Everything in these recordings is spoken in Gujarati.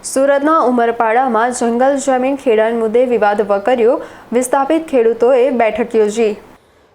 સુરતના ઉમરપાડામાં જંગલ જમીન ખેડાણ મુદ્દે વિવાદ વકર્યો, વિસ્થાપિત ખેડૂતોએ બેઠક યોજી।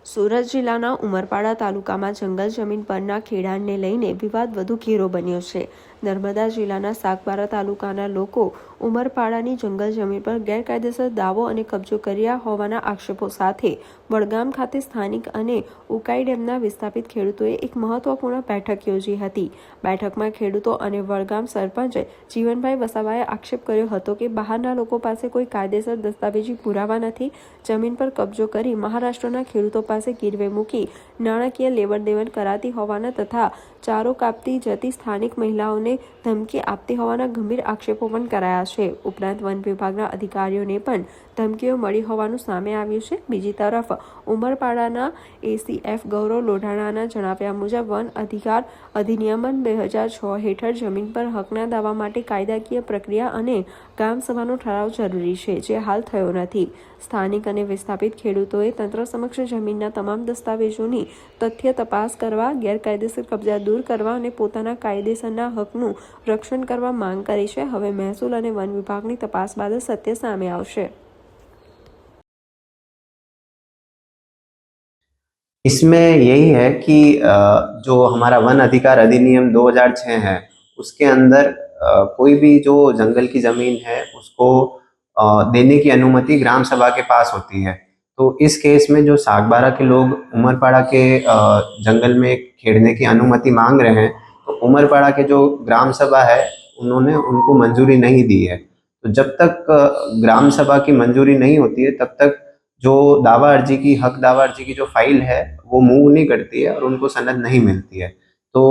સુરત જિલ્લાના ઉમરપાડા તાલુકામાં જંગલ જમીન પરના ખેડાણને લઈને વિવાદ વધુ ઘેરો બન્યો છે। નર્મદા જિલ્લાના સાગબારા તાલુકાના લોકો ઉમરપાડાની જંગલ જમીન પર ગેરકાયદેસર દાવો અને કબજો કર્યા હોવાના આક્ષેપો સાથે વડગામ ખાતે સ્થાનિક અને ઉકાઈ ડેમના વિસ્થાપિત ખેડૂતોએ એક મહત્વપૂર્ણ બેઠક યોજી હતી। બેઠકમાં ખેડૂતો અને વડગામ સરપંચ જીવનભાઈ વસાવાએ આક્ષેપ કર્યો હતો કે બહારના લોકો પાસે કોઈ કાયદેસર દસ્તાવેજી પુરાવા નથી। જમીન પર કબજો કરી મહારાષ્ટ્રના ખેડૂતો પાસે ગીરવે મૂકી નાણાકીય લેવડ દેવડ કરાતી હોવાના તથા ચારો કાપતી જતી સ્થાનિક મહિલાઓને ધમકી આપતી હોવાના ગંભીર આક્ષેપો પણ કરાયા છે। ઉપરાંત વન વિભાગના અધિકારીઓને પણ ધમકીઓ મળી હોવાનું સામે આવ્યું છે। બીજી તરફ ઉમરપાડાના એસીએફ ગૌરવ લોઢાણાના જણાવ્યા મુજબ વન અધિકાર અધિનિયમ 2006 હેઠળ જમીન પર હકના દાવા માટે કાયદાકીય પ્રક્રિયા અને ગામસભાનો ઠરાવ જરૂરી છે, જે હાલ થયો નથી। સ્થાનિક અને વિસ્થાપિત ખેડૂતોએ તંત્ર સમક્ષ જમીનના તમામ દસ્તાવેજોની તથ્ય તપાસ કરવા, ગેરકાયદેસર કબજા દૂર કરવા અને પોતાના કાયદેસરના હકનું રક્ષણ કરવા માંગ કરી છે। હવે મહેસૂલ અને વન વિભાગની તપાસ બાદ સત્ય સામે આવશે। इसमें यही है कि जो हमारा वन अधिकार अधिनियम 2006 है उसके अंदर कोई भी जो जंगल की ज़मीन है उसको देने की अनुमति ग्राम सभा के पास होती है। तो इस केस में जो सागबारा के लोग उमरपाड़ा के जंगल में खेड़ने की अनुमति मांग रहे हैं, तो उमरपाड़ा के जो ग्राम सभा है उन्होंने उनको मंजूरी नहीं दी है। तो जब तक ग्राम सभा की मंजूरी नहीं होती है तब तक जो दावा अर्जी की हक दावा अर्जी की जो फाइल है वो मूव नहीं करती है और उनको सनद नहीं मिलती है। तो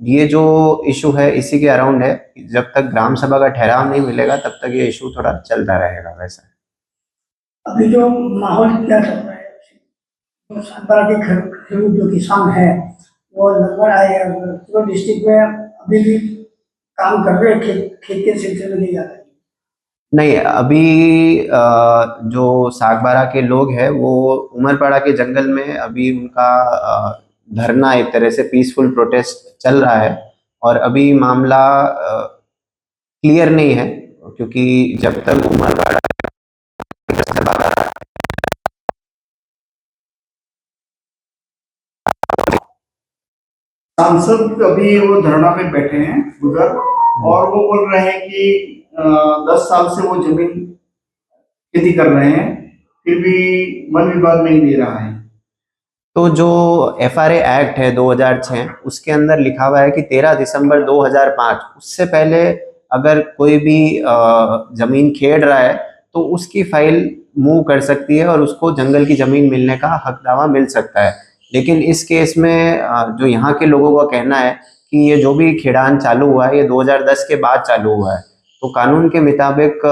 ये जो इशू है इसी के अराउंड है। जब तक ग्राम सभा का ठहराव नहीं मिलेगा तब तक ये इशू थोड़ा चलता रहेगा। वैसा अभी जो माहौल क्या चल रहा है, तो सागबारा के खेडूत जो किसान है वो लगभग आए सूरत डिस्ट्रिक्ट में अभी भी काम कर रहे हैं, खेत के सिलसिले में नहीं जा रहे। नहीं, अभी जो सागबारा के लोग हैं वो उमरपाड़ा के जंगल में अभी उनका धरना एक तरह से पीसफुल प्रोटेस्ट चल रहा है और अभी मामला क्लियर नहीं है, क्योंकि जब तक उमरपाड़ा सांसद अभी वो धरना पे बैठे हैं उधर और वो बोल रहे हैं कि 10 साल से वो जमीन खेती कर रहे हैं, फिर भी वन विभाग नहीं दे रहा है। तो जो FRA एक्ट है 2006 उसके अंदर लिखा हुआ है कि 13 दिसंबर 2005 उससे पहले अगर कोई भी जमीन खेड़ रहा है तो उसकी फाइल मूव कर सकती है और उसको जंगल की जमीन मिलने का हक दावा मिल सकता है। लेकिन इस केस में जो यहाँ के लोगों का कहना है कि ये जो भी खेड़ान चालू हुआ है ये 2010 के बाद चालू हुआ है, तो कानून के मुताबिक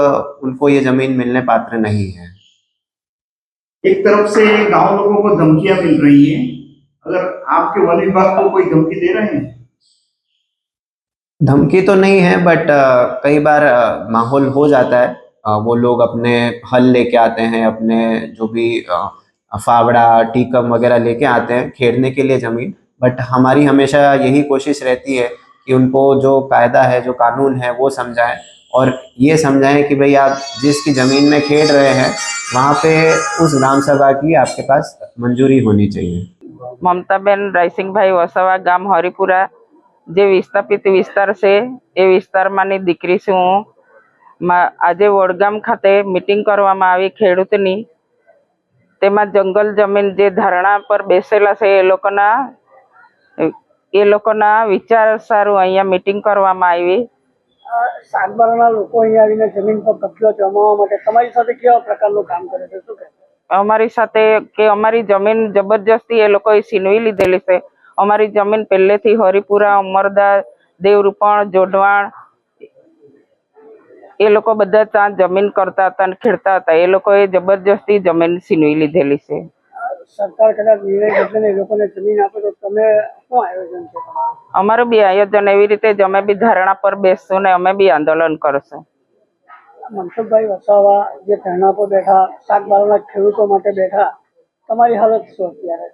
उनको ये जमीन मिलने पात्र नहीं है। एक तरफ से गांव लोगों को धमकियां मिल रही हैं, अगर आपके वन विभाग को कोई धमकी दे रहे हैं? धमकी तो नहीं है, बट कई बार माहौल हो जाता है। वो लोग अपने हल लेके आते हैं, अपने जो भी फावड़ा टीकम वगैरह लेके आते हैं खेड़ने के लिए ज़मीन। बट हमारी हमेशा यही कोशिश रहती है कि उनको जो कायदा है, जो कानून है वो समझाएं और ये समझाएं कि भाई आप जिसकी ज़मीन में खेड़ रहे हैं वहाँ पे उस ग्राम सभा की आपके पास मंजूरी होनी चाहिए। ममताबेन रायसिंगभाई वसावा, गाम हरिपुरा, जे विस्थापित विस्तार से ए विस्तार मानी दीकरी छुं हूँ। आज वडगाम खाते मीटिंग करवामां आवी खेडूतनी, तेमां जंगल जमीन जे धरણા पर बेसेला छे ए लोकोना विचार सारू अहींया मीटिंग करवामां आवी। सागबाराना लोको અહીં આવીને જમીન પર કબજો જમાવવા માટે તમારી સાથે કેવા પ્રકારનું કામ કરે છે, શું કહે? અમારી સાથે કે અમારી જમીન જબરજસ્તી એ લોકોએ છીનવી લીધેલી છે। અમારી જમીન પહેલેથી હરિપુરા, ઉમરદા, દેવરૂપણ, જોડવાણ એ લોકો બધા ત્યાં જમીન કરતા હતા અને ખેડતા હતા। એ લોકોએ જબરજસ્તી જમીન છીનવી લીધેલી છે। સરકાર કદાચ નિર્ણય લેશે ને એ લોકોને જમીન આપે તો તમે શું આયોજન છે તમારું? અમારું બી આયોજન એવી રીતે જ અમે બી ધરણા પર બેસશું ને અમે બી આંદોલન કરશું। મનસુખભાઈ વસાવા જે ધરણા પર બેઠા, સાગબારાના ખેડૂતો માટે બેઠા, તમારી હાલત શું અત્યારે?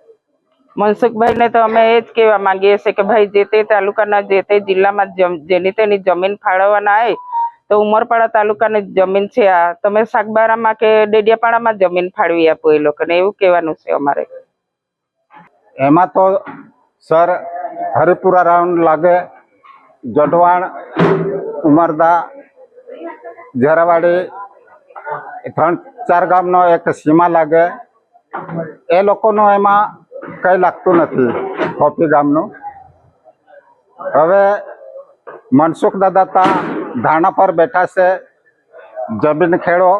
મનસુખભાઈ ને તો અમે એ જ કહેવા માંગીએ છીએ કે ભાઈ જે તે તાલુકાના જે તે જિલ્લામાં જેની તેની જમીન ફાળવવાના આવે તો ઉમરપાડા તાલુકાની જમીન છે આ, તમે સાગબારામાં કે ડેડિયાપાડામાં જમીન ફાળવી આપો એ લોકોને, એવું કહેવાનું છે અમારે. એમાં તો સર હરિપુરા રાઉન્ડ લાગે, જોડવાણ, ઉમરદા, ઝેરાવાડી, 3-4 ગામનો એક સીમા લાગે. એ લોકોનો એમાં કંઈ લાગતું નથી, કોપી ગામનું. હવે મનસુખ દાદા ધારણા પર બેઠા છે જમીન ખેડો,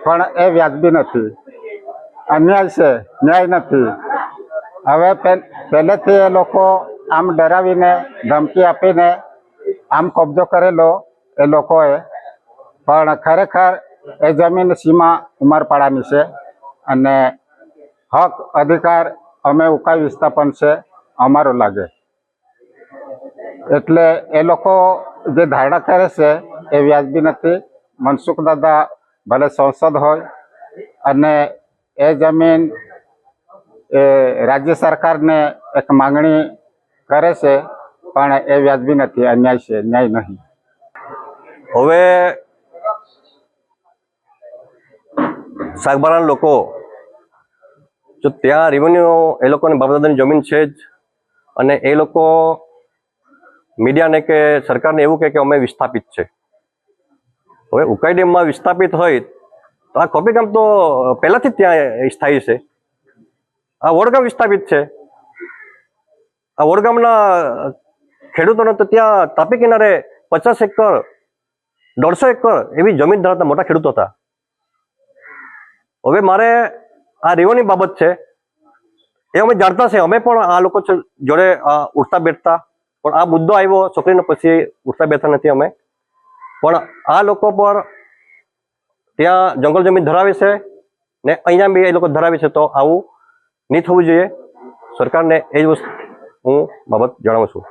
પણ એ વ્યાજબી નથી, અન્યાય છે, ન્યાય નથી. હવે પહેલેથી એ લોકો આમ ડરાવીને ધમકી આપીને આમ કબજો કરેલો એ લોકોએ, પણ ખરેખર એ જમીન સીમા ઉમરપાડાની છે અને હક અધિકાર અમે ઉકાઈ વિસ્થાપન છે અમારો લાગે. એટલે એ લોકો જે ધારણા કરે છે એ વ્યાજબી નથી. મનસુખ દાદા ભલે સંસદ હોય અને એ જમીન એ રાજ્ય સરકારને એક માંગણી કરે છે, પણ એ વ્યાજબી નથી, અન્યાય છે, ન્યાય નહીં. હવે સાગબારાના લોકો જો ત્યાં રેવન્યુ એ લોકોને બાપદાદાની જમીન છે જ, અને એ લોકો મીડિયાને કે સરકારને એવું કહે કે અમે વિસ્થાપિત છે. હવે ઉકાઈ ડેમમાં વિસ્થાપિત હોય તો આ કોપી ગામ તો પહેલાંથી જ ત્યાં સ્થાયી છે. આ વડગામ વિસ્થાપિત છે. આ વડગામના ખેડૂતોને તો ત્યાં તાપી કિનારે 50 એકર 150 એકર એવી જમીન ધરાવતા મોટા ખેડૂતો હતા. હવે મારે આ રેવન્યુ બાબત છે એ અમે જાણતા છે, અમે પણ આ લોકો જોડે ઉઠતા બેઠતા, પણ આ મુદ્દો આવ્યો છોકરીને પછી ઉઠતા બેઠતા નથી અમે. પણ આ લોકો પર ત્યાં જંગલ જમીન ધરાવે છે ને અહીંયા બી એ લોકો ધરાવે છે, તો આવું નહીં થવું જોઈએ. સરકારને એ જ વસ્તુ હું બાબત જણાવું છું.